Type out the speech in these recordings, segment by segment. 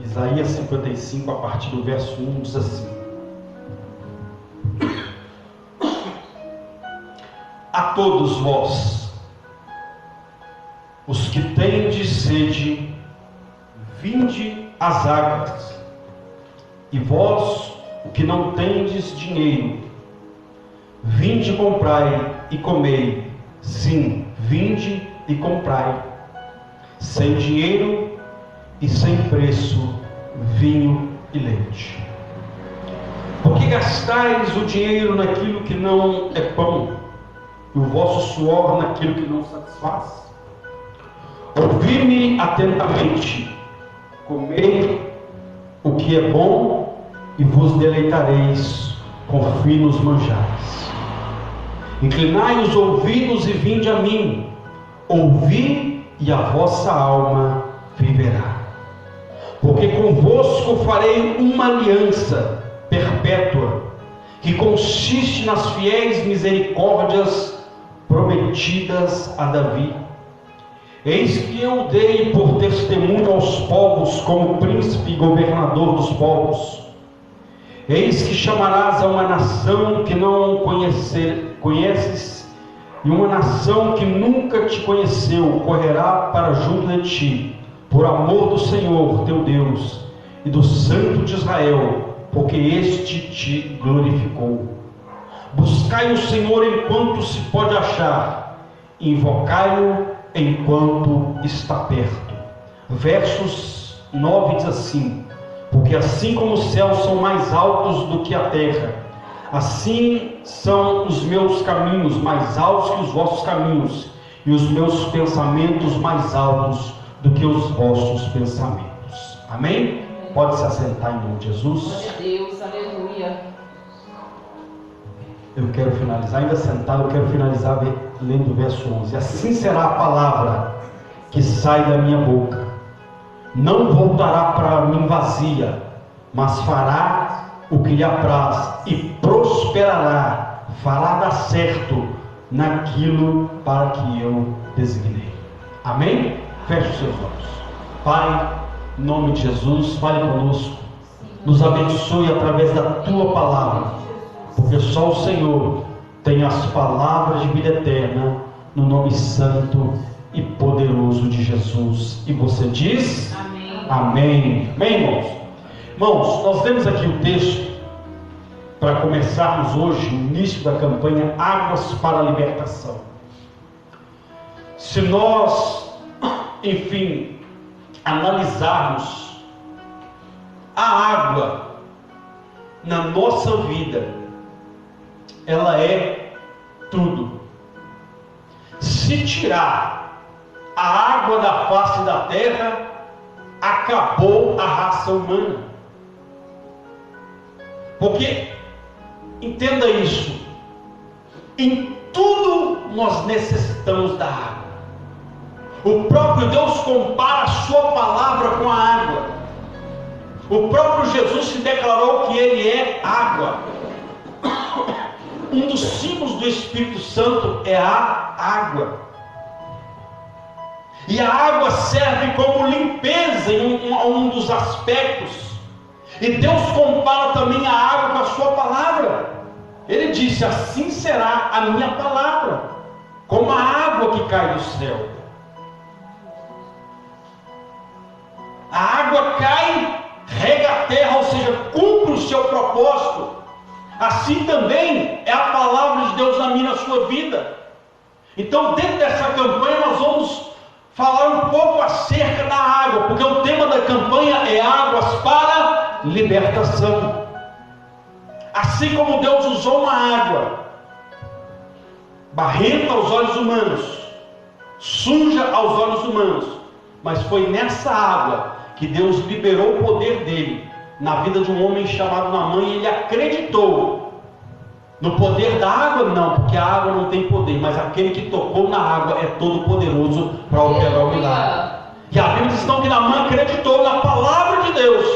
Isaías 55, a partir do verso 1, diz assim: A todos vós, os que tendes sede, vinde às águas, e vós, o que não tendes dinheiro, vinde comprai e comei. Sim, vinde e comprai, sem dinheiro e sem preço, vinho e leite. Porque gastais o dinheiro naquilo que não é pão, e o vosso suor naquilo que não satisfaz? Ouvi-me atentamente, comei o que é bom, e vos deleitareis com finos manjares. Inclinai os ouvidos e vinde a mim, ouvi, e a vossa alma viverá. Porque convosco farei uma aliança perpétua, que consiste nas fiéis misericórdias prometidas a Davi. Eis que eu dei por testemunho aos povos, como príncipe e governador dos povos. Eis que chamarás a uma nação que não conheces, e uma nação que nunca te conheceu correrá para junto de ti, por amor do Senhor teu Deus e do Santo de Israel, porque este te glorificou. Buscai o Senhor enquanto se pode achar, invocai-o enquanto está perto. Versos 9 diz assim: Porque assim como os céus são mais altos do que a terra, assim são os meus caminhos mais altos que os vossos caminhos, e os meus pensamentos mais altos do que os vossos pensamentos. Amém? Pode se assentar em nome de Jesus. Glória a Deus, aleluia. Eu quero finalizar, ainda sentado, eu quero finalizar lendo o verso 11. Assim será a palavra que sai da minha boca. Não voltará para mim vazia, mas fará o que lhe apraz e prosperará, fará dar certo naquilo para que eu designei. Amém? Feche os seus olhos. Pai, em nome de Jesus, fale conosco, nos abençoe através da tua palavra, porque só o Senhor tem as palavras de vida eterna, no nome santo e poderoso de Jesus. E você diz? Amém. Amém. Amém, irmãos? Irmãos, nós temos aqui o texto para começarmos hoje o início da campanha Águas para a Libertação. Se nós, enfim, analisarmos a água na nossa vida, ela é tudo. Se tirar a água da face da terra, acabou a raça humana. Porque, entenda isso, em tudo nós necessitamos da água. O próprio Deus compara a sua palavra com a água. O próprio Jesus se declarou que Ele é água. Um dos símbolos do Espírito Santo é a água. E a água serve como limpeza em um dos aspectos. E Deus compara também a água com a sua palavra. Ele disse: assim será a minha palavra, como a água que cai do céu. A água cai, rega a terra, ou seja, cumpre o seu propósito. Assim também é a palavra de Deus na minha e na sua vida. Então, dentro dessa campanha, nós vamos falar um pouco acerca da água, porque o tema da campanha é águas para libertação. Assim como Deus usou uma água barrenta aos olhos humanos, suja aos olhos humanos, mas foi nessa água que Deus liberou o poder dele na vida de um homem chamado Naamã, e ele acreditou no poder da água. Não, porque a água não tem poder, mas aquele que tocou na água é todo poderoso para operar o milagre. E a Bíblia diz então que Naamã acreditou na palavra de Deus.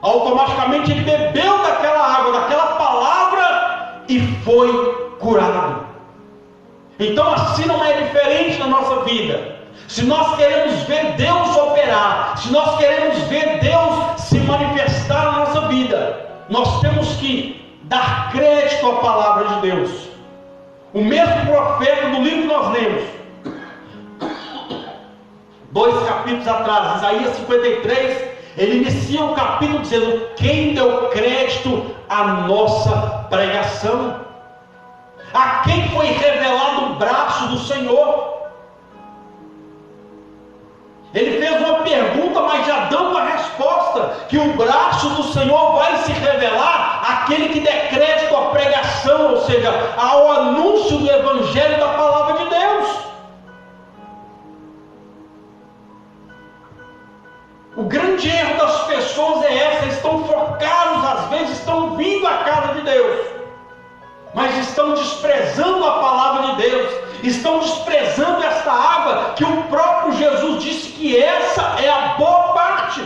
Automaticamente ele bebeu daquela água, daquela palavra, e foi curado. Então assim não é diferente na nossa vida. se nós queremos ver Deus operar, se nós queremos ver Deus se manifestar na nossa vida, nós temos que dar crédito à palavra de Deus. O mesmo profeta do livro que nós lemos, 2 capítulos atrás, Isaías 53, ele inicia o capítulo dizendo: quem deu crédito à nossa pregação? A quem foi revelado o braço do Senhor? Ele fez uma pergunta, mas já dando a resposta, que o braço do Senhor vai se revelar àquele que der crédito à pregação, ou seja, ao anúncio do Evangelho da palavra de Deus. O grande erro das pessoas é essa: estão focados, às vezes estão vindo à casa de Deus, mas estão desprezando a palavra de Deus, estão desprezando esta água que o próprio Jesus disse que essa é a boa parte.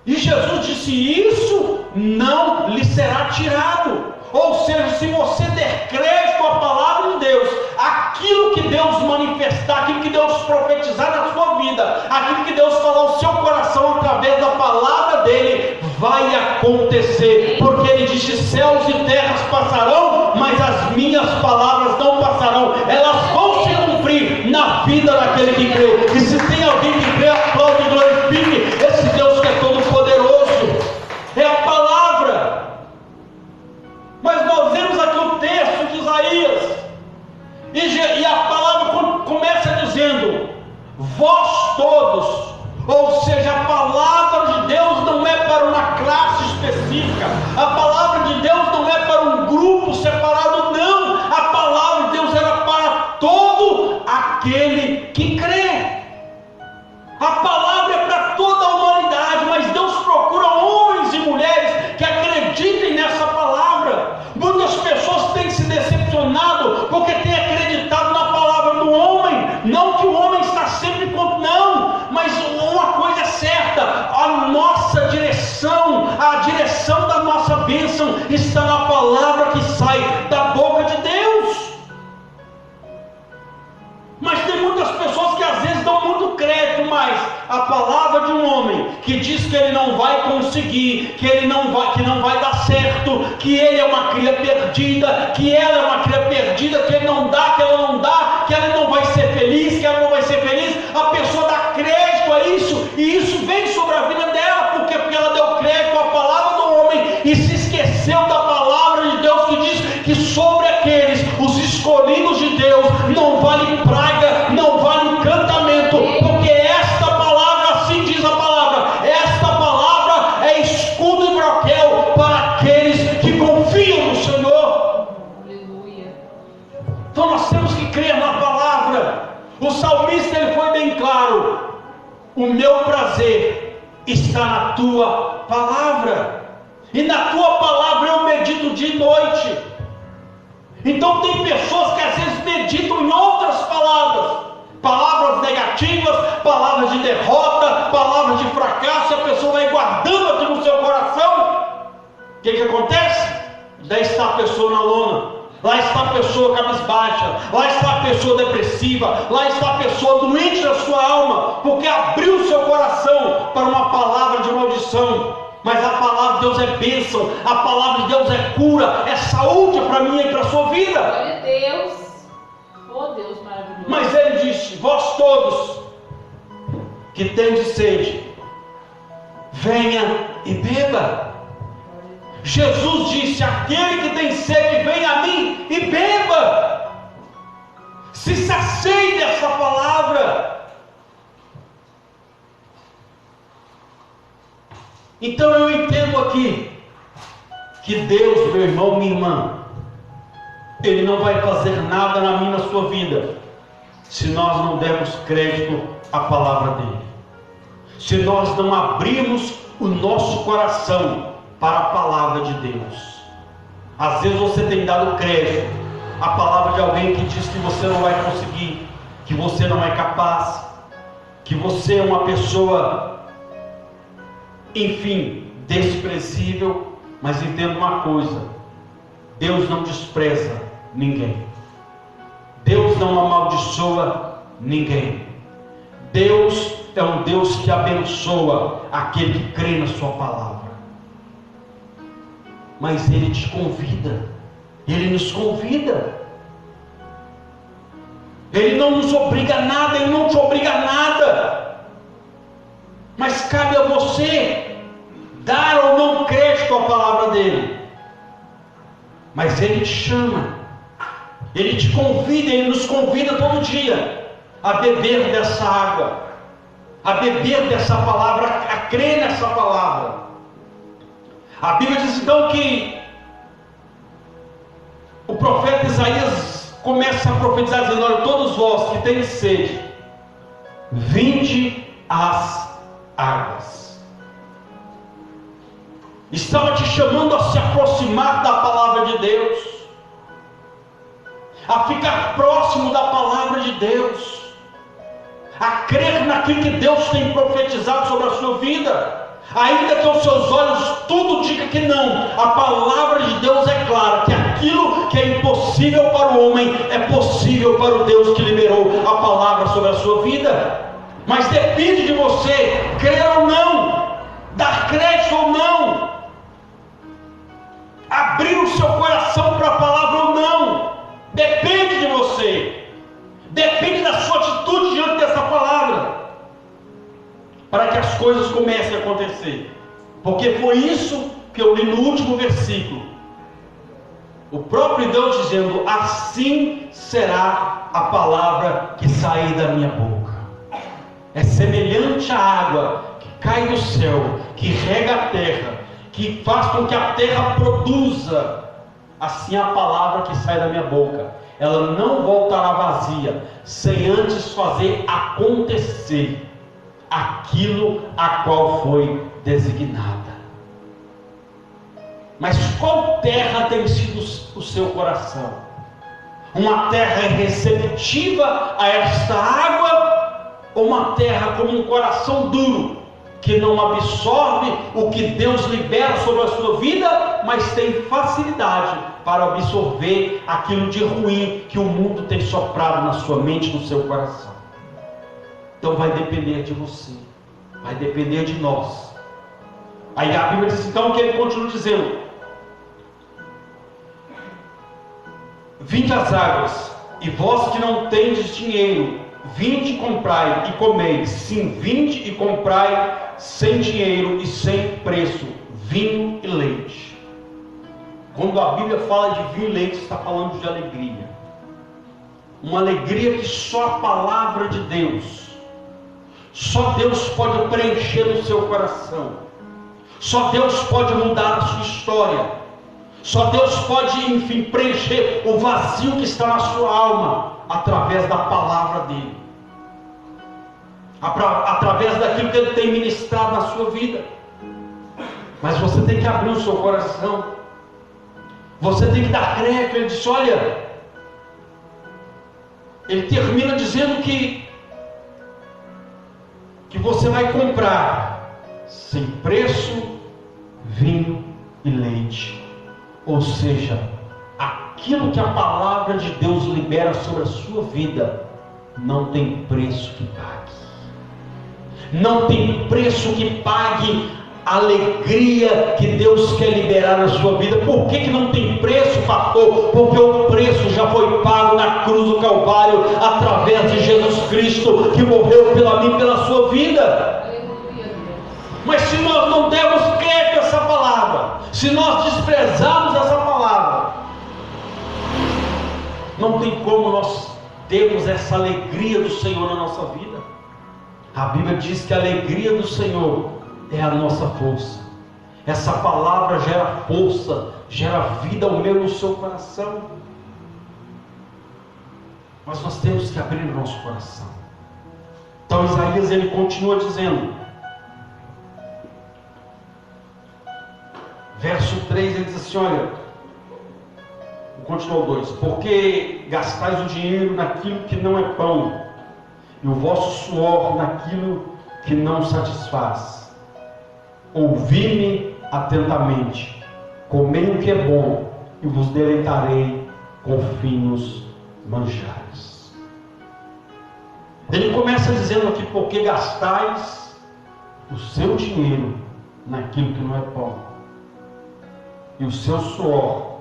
E Jesus disse: isso não lhe será tirado. Ou seja, se você der crédito à palavra de Deus, aquilo que Deus manifestar, aquilo que Deus profetizar na sua vida, aquilo que Deus falar ao seu coração através da palavra dele, vai acontecer. Porque ele disse: céus e terras passarão, mas as minhas palavras não passarão. Elas vão se cumprir na vida daquele que crê. E se tem alguém que crê, aplaude e glorifique esse Deus que é todo poderoso. É a palavra. Mas nós vemos aqui o texto de Isaías, e a palavra começa dizendo: vós todos. Ou seja, a palavra de Deus não é para uma classe específica, a palavra de Deus não é para um grupo separado, não. A palavra de Deus era para todo aquele que crê. A palavra é para toda a humanidade, mas Deus procura homens e mulheres que acreditem nessa palavra. Muitas pessoas têm se decepcionado porque têm acreditado na palavra do homem. Não que o homem está sempre não, mas uma coisa é certa: a nossa direção, a direção da nossa bênção está na palavra que sai da boca de Deus. Mas tem muitas pessoas que às vezes dão muito crédito, mas a palavra de um homem que diz que ele não vai conseguir, que não vai dar certo, que ele é uma cria perdida, que ela é uma cria perdida, que ele não dá, que ela não dá, que ela não vai ser feliz, que ela não vai ser feliz, a pessoa dá crédito a isso, e isso vem sobre a vida dela, porque ela deu crédito à palavra do homem e se esqueceu da palavra de Deus, que diz que sobre aqueles, os escolhidos de Deus, não vale praga, não vale encantamento, porque esta palavra, assim diz a palavra, esta palavra é escudo e broquel para aqueles que confiam no Senhor. Aleluia. Então nós temos que crer na palavra. O salmista, ele foi bem claro: o meu prazer está na tua palavra, e na tua palavra eu medito dia e noite. Então tem pessoas que às vezes meditam em outras palavras negativas, palavras de derrota, palavras de fracasso, e a pessoa vai guardando aquilo no seu coração. O que acontece? Daí está a pessoa na lona, lá está a pessoa cabisbaixa, lá está a pessoa depressiva, lá está a pessoa doente da sua alma, porque abriu o seu coração para uma palavra de maldição. Mas a palavra de Deus é bênção, a palavra de Deus é cura, é saúde para mim e para a sua vida. Glória a Deus. Oh Deus maravilhoso. Mas ele disse: vós todos que tendes sede, venha e beba. Jesus disse: aquele que tem sede, venha a mim e beba. Se sacie dessa palavra. Então eu entendo aqui que Deus, meu irmão, minha irmã, Ele não vai fazer nada na minha, na sua vida, se nós não dermos crédito à palavra dEle, se nós não abrirmos o nosso coração para a palavra de Deus. Às vezes você tem dado crédito à palavra de alguém que diz que você não vai conseguir, que você não é capaz, que você é uma pessoa, enfim, desprezível. Mas entenda uma coisa: Deus não despreza ninguém, Deus não amaldiçoa Ninguém. Deus é um Deus que abençoa aquele que crê na sua palavra. Mas Ele te convida, Ele nos convida. Ele não nos obriga a nada, Ele não te obriga a nada. Mas cabe a você dar ou não crédito à palavra dEle. Mas Ele te chama, Ele te convida, Ele nos convida todo dia a beber dessa água, a beber dessa palavra, a crer nessa palavra. A Bíblia diz então que o profeta Isaías começa a profetizar dizendo: olha, todos vós que tendes sede, vinde às águas. Estava te chamando a se aproximar da palavra de Deus, a ficar próximo da palavra de Deus, a crer naquilo que Deus tem profetizado sobre a sua vida, ainda que aos seus olhos tudo diga que não. A palavra de Deus é clara, que aquilo que é impossível para o homem é possível para o Deus que liberou a palavra sobre a sua vida. Mas depende de você crer ou não, dar crédito ou não, abrir o seu coração para a palavra ou não. Depende de você. Depende da sua atitude diante dessa palavra, para que as coisas comecem a acontecer. Porque foi isso que eu li no último versículo. O próprio Deus dizendo: assim será a palavra que sair da minha boca. É semelhante à água que cai do céu, que rega a terra, que faz com que a terra produza. Assim a palavra que sai da minha boca, ela não voltará vazia, sem antes fazer acontecer aquilo a qual foi designada. Mas qual terra tem sido o seu coração? Uma terra receptiva a esta água, ou uma terra como um coração duro, que não absorve o que Deus libera sobre a sua vida, mas tem facilidade para absorver aquilo de ruim que o mundo tem soprado na sua mente, no seu coração? Então vai depender de você, vai depender de nós. Aí a Bíblia diz então que ele continua dizendo: vinde às águas, e vós que não tendes dinheiro, vinde e comprai e comeis. Sim, vinde e comprai sem dinheiro e sem preço, vinho e leite. Quando a Bíblia fala de vinho e leite, está falando de alegria. Uma alegria que só a palavra de Deus, só Deus pode preencher no seu coração. Só Deus pode mudar a sua história. Só Deus pode, enfim, preencher o vazio que está na sua alma, através da palavra dEle, através daquilo que Ele tem ministrado na sua vida. Mas você tem que abrir o seu coração, você tem que dar crédito. Ele diz: olha, ele termina dizendo que você vai comprar sem preço vinho e leite. Ou seja, aquilo que a palavra de Deus libera sobre a sua vida não tem preço que pague. Não tem preço que pague a alegria que Deus quer liberar na sua vida. Por que não tem preço, pastor? Porque o preço já foi pago na cruz do Calvário, através de Jesus Cristo, que morreu pela mim e pela sua vida. Mas se nós não dermos crédito a essa palavra, se nós desprezarmos essa palavra, não tem como nós termos essa alegria do Senhor na nossa vida. A Bíblia diz que a alegria do Senhor é a nossa força. Essa palavra gera força, gera vida ao meu e no seu coração. Mas nós temos que abrir o nosso coração. Então Isaías ele continua dizendo, verso 3, ele diz assim, olha, continua o 2: porque gastais o dinheiro naquilo que não é pão, e o vosso suor naquilo que não satisfaz. Ouvi-me atentamente, comei o que é bom, e vos deleitarei com finos manjares. Ele começa dizendo aqui: porque gastais o seu dinheiro naquilo que não é pão, e o seu suor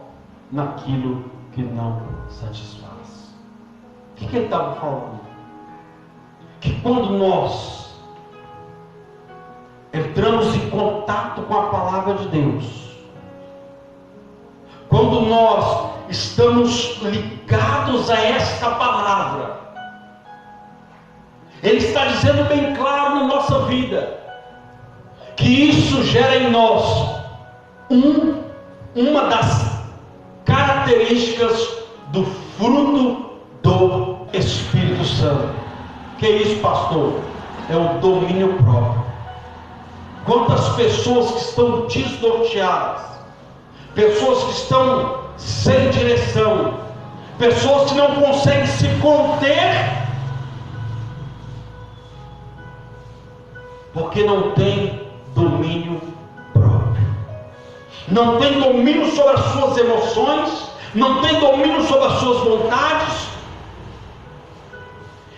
naquilo que não satisfaz. O que ele estava falando? Que quando nós entramos em contato com a palavra de Deus, quando nós estamos ligados a esta palavra, Ele está dizendo bem claro na nossa vida, que isso gera em nós uma das características do fruto do Espírito Santo. Que é isso, pastor? É o domínio próprio. Quantas pessoas que estão desnorteadas, pessoas que estão sem direção, pessoas que não conseguem se conter, porque não tem domínio próprio, não tem domínio sobre as suas emoções, não tem domínio sobre as suas vontades.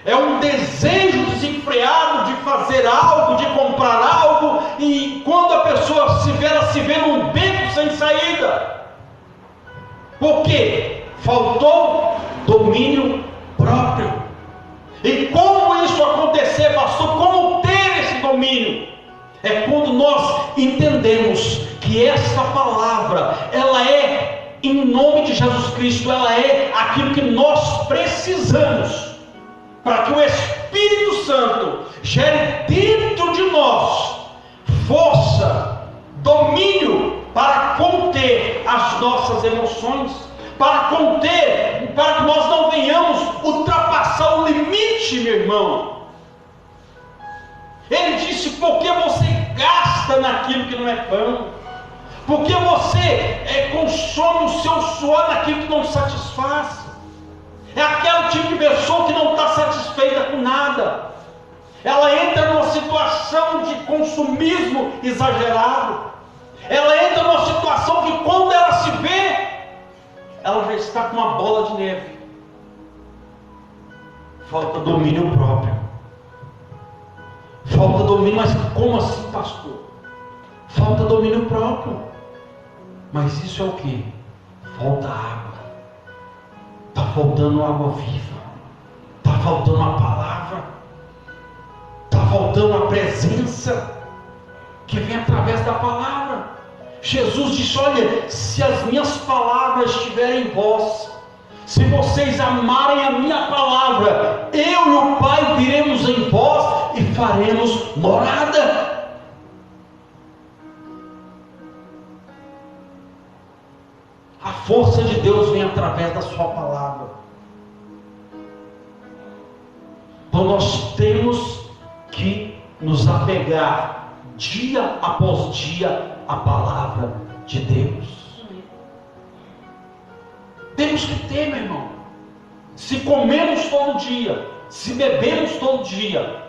É um desejo desenfreado de fazer algo, de comprar algo, e quando a pessoa se vê, ela se vê num beco sem saída. Por quê? Faltou domínio próprio. E como isso acontecer, pastor? Como ter esse domínio? É quando nós entendemos que esta palavra, ela é, em nome de Jesus Cristo, ela é aquilo que nós precisamos para que o Espírito Santo gere dentro de nós força, domínio para conter as nossas emoções, para conter, para que nós não venhamos ultrapassar o limite, meu irmão. Ele disse: porque você gasta naquilo que não é pão, porque você consome o seu suor naquilo que não satisfaz. É aquele tipo de pessoa que não está satisfeita com nada. Ela entra numa situação de consumismo exagerado. Ela entra numa situação que, quando ela se vê, ela já está com uma bola de neve. Falta domínio próprio. Falta domínio. Mas como assim, pastor? Falta domínio próprio. Mas isso é o que? Falta água. Está faltando água viva. Está faltando a palavra. Está faltando a presença que vem através da palavra. Jesus disse: olha, se as minhas palavras estiverem em vós, se vocês amarem a minha palavra, eu e o Pai viremos em vós e faremos morada. A força de Deus vem através da sua palavra. Então nós temos que nos apegar dia após dia à palavra de Deus. Temos que ter, meu irmão. Se comemos todo dia, se bebemos todo dia,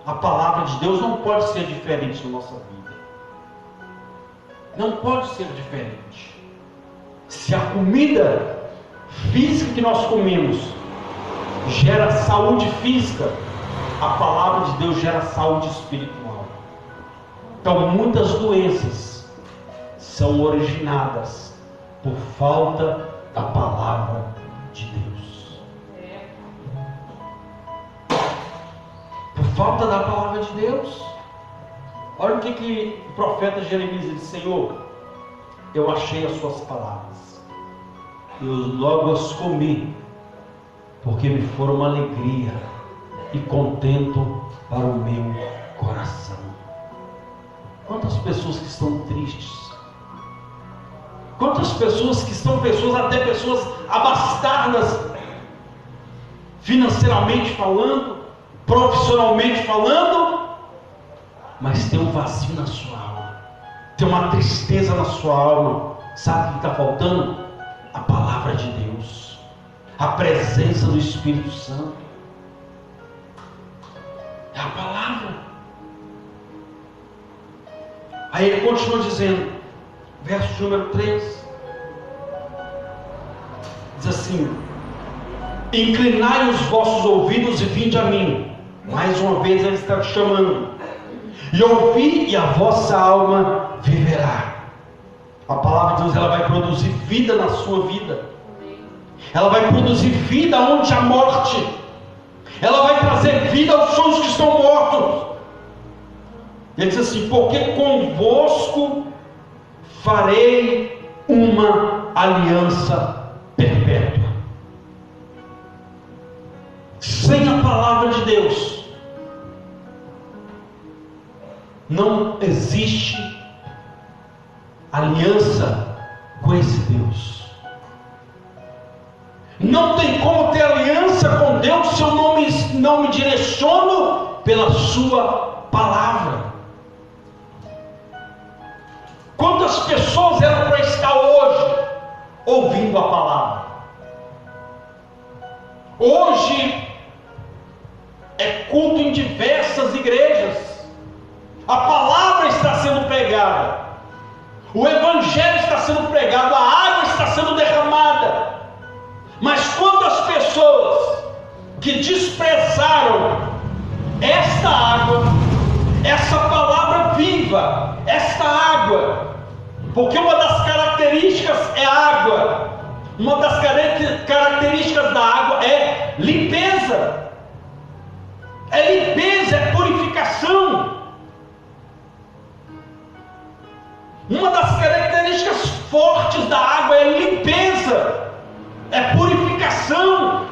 a palavra de Deus não pode ser diferente na nossa vida. Não pode ser diferente. Se a comida física que nós comemos gera saúde física, a palavra de Deus gera saúde espiritual. Então muitas doenças são originadas por falta da palavra de Deus. Por falta da palavra de Deus. Olha o que o profeta Jeremias disse: Senhor, eu achei as suas palavras, eu logo as comi, porque me foram uma alegria e contento para o meu coração. Quantas pessoas que estão tristes, quantas pessoas que estão até pessoas abastadas, financeiramente falando, profissionalmente falando, mas tem um vazio na sua alma, tem uma tristeza na sua alma. Sabe o que está faltando? A palavra de Deus, a presença do Espírito Santo. É a palavra. Aí ele continua dizendo, verso número 3, diz assim: inclinai os vossos ouvidos e vinde a mim, Mais uma vez Ele está chamando. E ouvi, e a vossa alma viverá. A palavra de Deus, ela vai produzir vida na sua vida. Ela vai produzir vida onde há morte. Ela vai trazer vida aos sonhos que estão mortos. Ele diz assim: porque convosco farei uma aliança perpétua. Sem a palavra de Deus não existe aliança com esse Deus. Não tem como ter aliança com Deus se eu não me direciono pela sua palavra. Quantas pessoas eram para estar hoje ouvindo a palavra? Hoje é culto em diversas igrejas. A palavra está sendo pregada. O evangelho está sendo pregado. A água está sendo derramada. Mas quantas pessoas que desprezaram esta água, essa palavra viva, esta água, porque uma das características é água, uma das características da água é limpeza, é purificação. Uma das características fortes da água é limpeza, é purificação.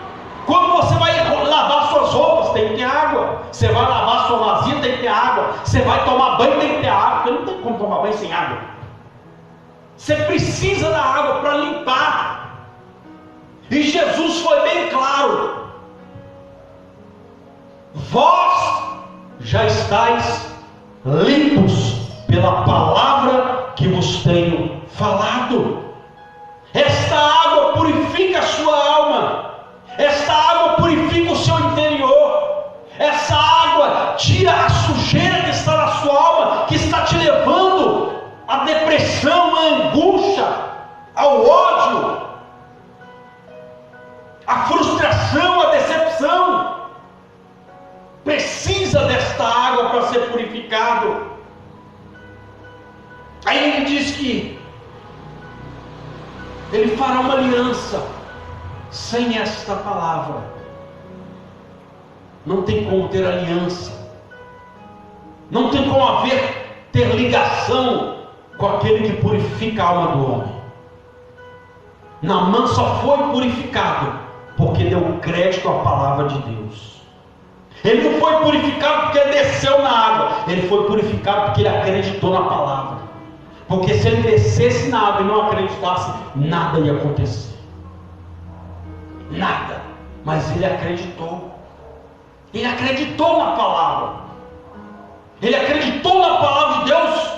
Quando você vai lavar suas roupas, tem que ter água. Você vai lavar sua vasilha, tem que ter água. Você vai tomar banho, tem que ter água. Porque não tem como tomar banho sem água. Você precisa da água para limpar. E Jesus foi bem claro: vós já estáis limpos pela palavra que vos tenho falado. Esta água purifica a sua alma. Esta água purifica o seu interior. Essa água tira a sujeira que está na sua alma, que está te levando à depressão, à angústia, ao ódio, à frustração, à decepção. Precisa desta água para ser purificado. Aí ele diz que ele fará uma aliança. Sem esta palavra não tem como ter aliança, não tem como ter ligação com aquele que purifica a alma do homem. Naamã só foi purificado porque deu crédito à palavra de Deus. Ele não foi purificado porque ele desceu na água, ele foi purificado porque ele acreditou na palavra. Porque se ele descesse na água e não acreditasse, nada ia acontecer. Nada. Mas ele acreditou. Ele acreditou na palavra. Ele acreditou na palavra de Deus.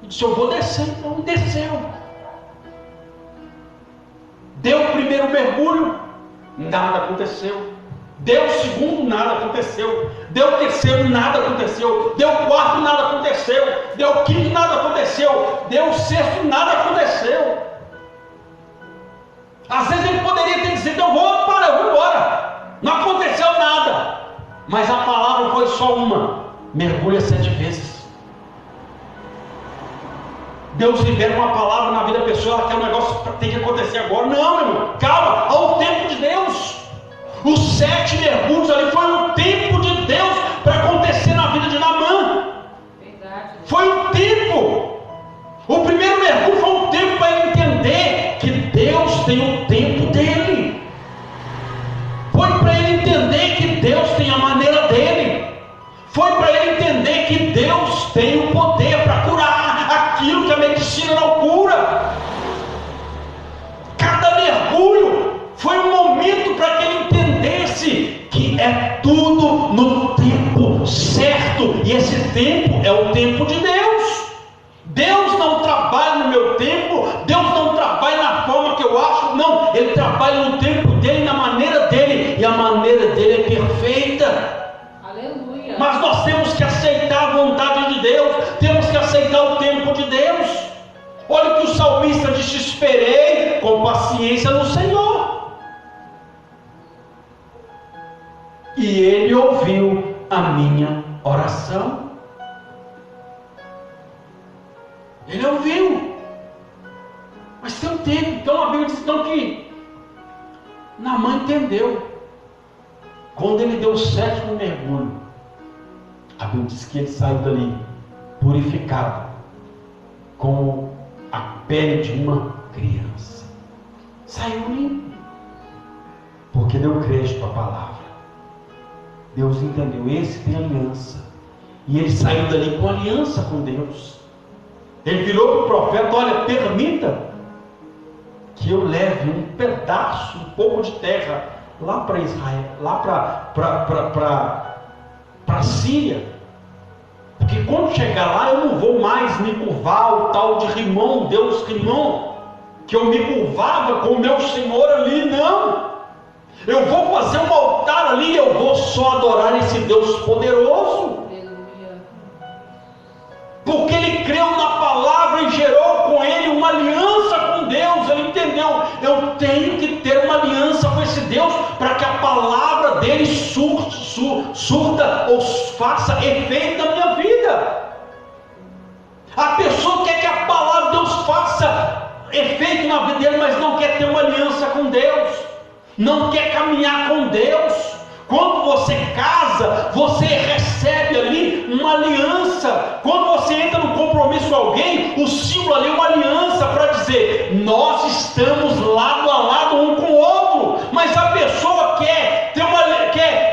E disse: eu vou descer. Então ele desceu. Deu o primeiro mergulho, nada aconteceu. Deu o segundo, nada aconteceu. Deu o terceiro, nada aconteceu. Deu o quarto, nada aconteceu. Deu o quinto, nada aconteceu. Deu o sexto, nada aconteceu. Às vezes ele poderia ter dizido: eu vou embora. Não aconteceu nada. Mas a palavra foi só uma: mergulha 7 vezes. Deus libera uma palavra na vida da pessoa, ela quer um negócio que tem que acontecer agora. Não, irmão, calma, ao tempo de Deus. Os 7 mergulhos ali foi o tempo de Deus para acontecer na vida de Naamã. Foi um tempo. O primeiro mergulho foi um tempo para ele entender que Deus tem o tempo dele. Foi para ele entender que Deus tem a maneira dele. Foi para ele entender que Deus tem o poder para curar aquilo que a medicina não cura. Cada mergulho foi um momento para que ele entendesse que é tudo no tempo certo. E esse tempo é o tempo de Deus. Deus não trabalha no meu tempo, Deus não trabalha na forma que eu acho, não, Ele trabalha no tempo dele, na maneira dele, e a maneira dele é perfeita. Aleluia. Mas nós temos que aceitar a vontade de Deus, temos que aceitar o tempo de Deus. Olha o que o salmista disse: esperei com paciência no Senhor, e Ele ouviu minha oração. Ele ouviu. Mas tem um tempo. Então a Bíblia diz então que Naamã entendeu. Quando ele deu o 7º mergulho, a Bíblia diz que ele saiu dali purificado, como a pele de uma criança. Saiu limpo, porque deu crédito à palavra. Deus entendeu, esse tem aliança. E ele saiu dali com aliança com Deus. Ele virou para o profeta: olha, permita que eu leve um pedaço, um pouco de terra lá para Israel, lá para a Síria. Porque quando chegar lá eu não vou mais me curvar o tal de Rimon, Deus Rimon, que eu me curvava com o meu Senhor ali, não. Eu vou fazer um altar ali, eu vou só adorar esse Deus poderoso. Porque ele creu na palavra e gerou com ele uma aliança com Deus. Ele entendeu, eu tenho que ter uma aliança com esse Deus para que a palavra dele surta ou faça efeito na minha vida. A pessoa quer que a palavra de Deus faça efeito na vida dele, mas não quer ter uma aliança com Deus, não quer caminhar com Deus. Quando você casa, você recebe ali uma aliança. Quando você entra no compromisso com alguém, o símbolo ali é uma aliança para dizer: nós estamos lado a lado um com o outro. Mas a pessoa quer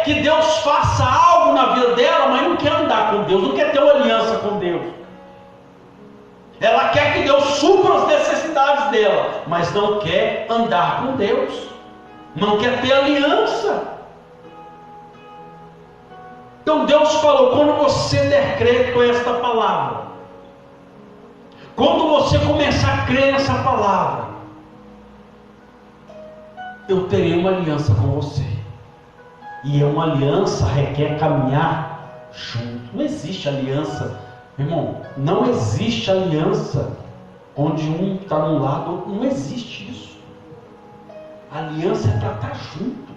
que Deus faça algo na vida dela, mas não quer andar com Deus, não quer ter uma aliança com Deus. Ela quer que Deus supra as necessidades dela, mas não quer andar com Deus, não quer ter aliança. Então Deus falou: quando você der crédito a esta palavra, quando você começar a crer nessa palavra, eu terei uma aliança com você. E uma aliança requer caminhar junto. Não existe aliança, irmão, não existe aliança onde um está num lado, não existe isso. Aliança é para estar junto.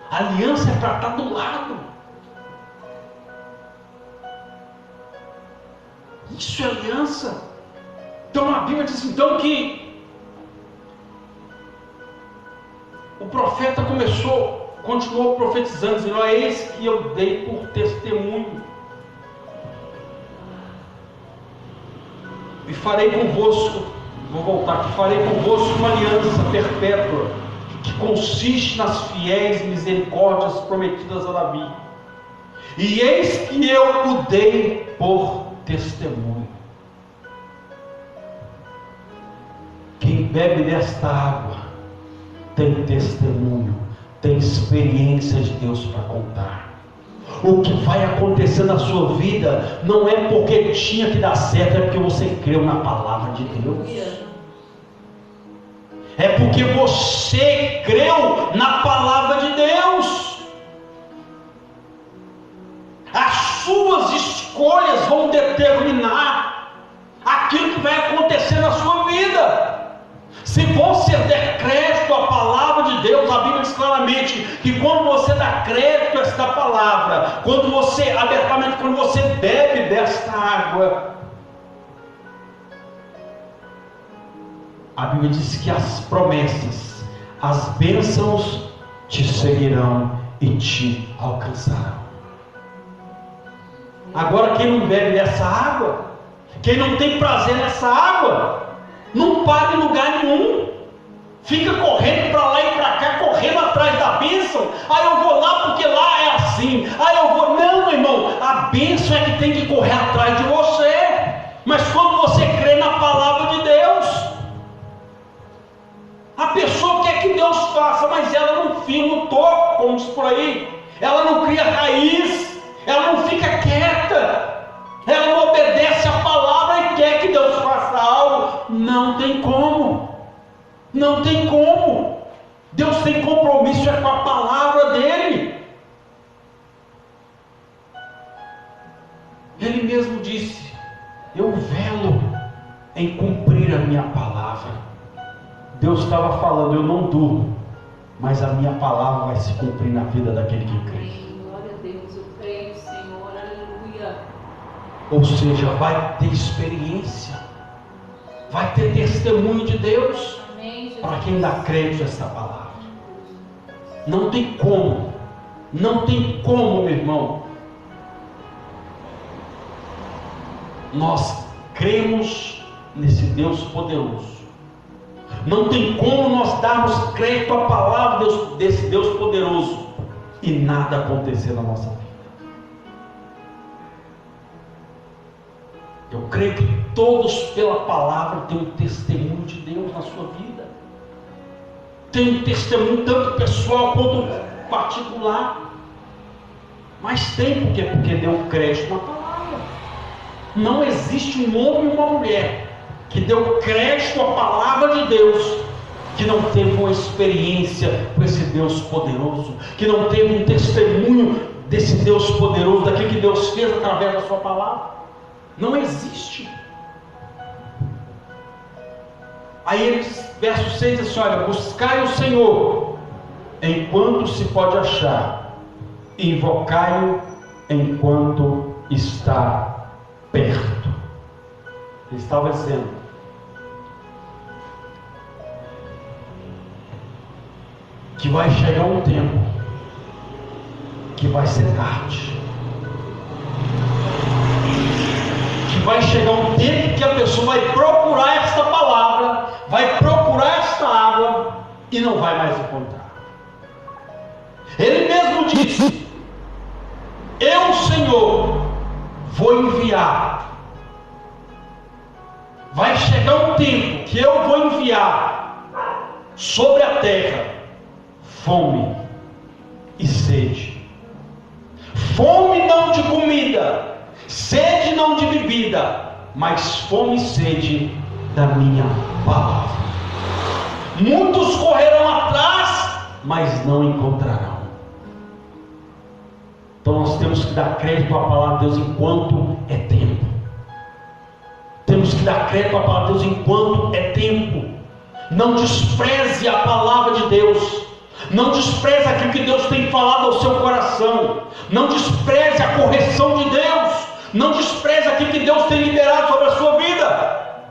Aliança é para estar do lado. Isso é aliança. Então a Bíblia diz então que o profeta continuou profetizando, dizendo: eis que eu dei por testemunho e farei convosco, vou voltar aqui, farei convosco uma aliança perpétua, que consiste nas fiéis misericórdias prometidas a Davi. E eis que eu o dei por testemunho. Quem bebe desta água tem testemunho, tem experiência de Deus para contar. O que vai acontecer na sua vida não é porque tinha que dar certo, é porque você creu na palavra de Deus. É porque você creu na palavra de Deus. As suas escolhas vão determinar aquilo que vai acontecer na sua vida. Se você der crédito à palavra de Deus, a Bíblia diz claramente que quando você dá crédito a esta palavra, quando você bebe desta água, a Bíblia diz que as promessas, as bênçãos te seguirão e te alcançarão. Agora, quem não bebe dessa água, quem não tem prazer nessa água, não para em lugar nenhum, fica correndo para lá e para cá, correndo atrás da bênção. Eu vou lá porque lá é assim, eu vou. Não, meu irmão, a bênção é que tem que correr atrás de você. Mas quando você crê na palavra de Deus, a pessoa quer que Deus faça, mas ela não firma o toco, como diz por aí, ela não cria raiz, ela não fica quieta, ela não obedece a palavra e quer que Deus faça algo. Não tem como. Não tem como. Deus tem compromisso com a palavra dele. Ele mesmo disse: eu velo em cumprir a minha palavra. Deus estava falando: eu não durmo, mas a minha palavra vai se cumprir na vida daquele que crê. Glória a Deus, eu Ou seja, vai ter experiência, vai ter testemunho de Deus. Amém, Jesus. Para quem dá crédito a esta palavra. Não tem como, não tem como, meu irmão. Nós cremos nesse Deus poderoso. Não tem como nós darmos crédito à palavra desse Deus poderoso e nada acontecer na nossa vida. Eu creio que todos pela palavra têm um testemunho de Deus na sua vida. Tem um testemunho tanto pessoal quanto particular. Mas tem porque deu crédito na palavra. Não existe um homem e uma mulher que deu crédito à palavra de Deus que não teve uma experiência com esse Deus poderoso, que não teve um testemunho desse Deus poderoso, daquilo que Deus fez através da sua palavra. Não existe. Aí verso 6 diz assim: olha, buscai o Senhor enquanto se pode achar, invocai-o enquanto está perto. Ele estava dizendo que vai chegar um tempo que vai ser tarde, que vai chegar um tempo que a pessoa vai procurar esta palavra, vai procurar esta água e não vai mais encontrar. Ele mesmo disse: eu, Senhor, vou enviar. Vai chegar um tempo que eu vou enviar sobre a terra fome e sede. Fome não de comida, sede não de bebida, mas fome e sede da minha palavra. Muitos correrão atrás, mas não encontrarão. Então nós temos que dar crédito à palavra de Deus enquanto é tempo. Temos que dar crédito à palavra de Deus enquanto é tempo. Não despreze a palavra de Deus. Não despreze aquilo que Deus tem falado ao seu coração. Não despreze a correção de Deus. Não despreze aquilo que Deus tem liberado sobre a sua vida.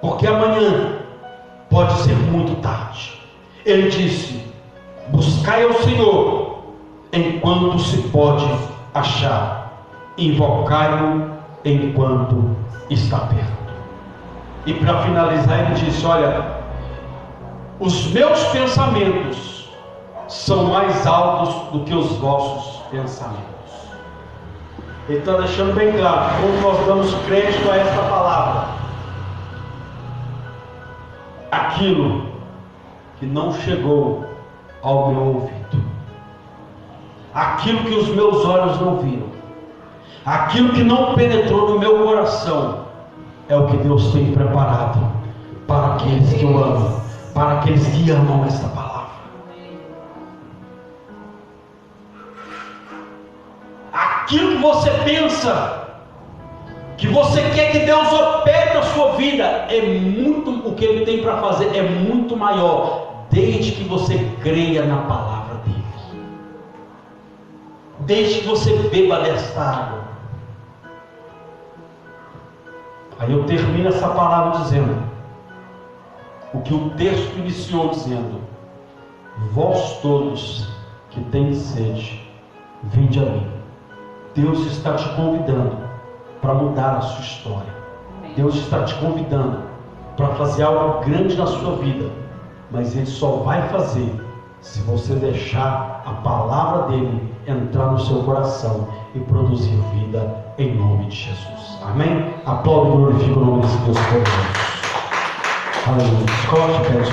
Porque amanhã pode ser muito tarde. Ele disse: buscai ao Senhor enquanto se pode achar, invocai-o enquanto está perto. E para finalizar ele disse: olha, os meus pensamentos são mais altos do que os vossos pensamentos. Ele está deixando bem claro como nós damos crédito a esta palavra. Aquilo que não chegou ao meu ouvido, aquilo que os meus olhos não viram, aquilo que não penetrou no meu coração, é o que Deus tem preparado para aqueles que o amam, para aqueles que amam esta palavra. Aquilo que você pensa, que você quer que Deus opere na sua vida, é muito, o que Ele tem para fazer é muito maior, desde que você creia na palavra dEle, desde que você beba desta água. Aí eu termino essa palavra dizendo o que o texto iniciou dizendo: vós todos que tendes sede, vinde a mim. Deus está te convidando para mudar a sua história. Deus está te convidando para fazer algo grande na sua vida, mas Ele só vai fazer se você deixar a palavra dEle entrar no seu coração e produzir vida em nome de Jesus. Amém? Aplaude e glorifica o nome desse Deus poderoso. Aleluia. Coloque o pé.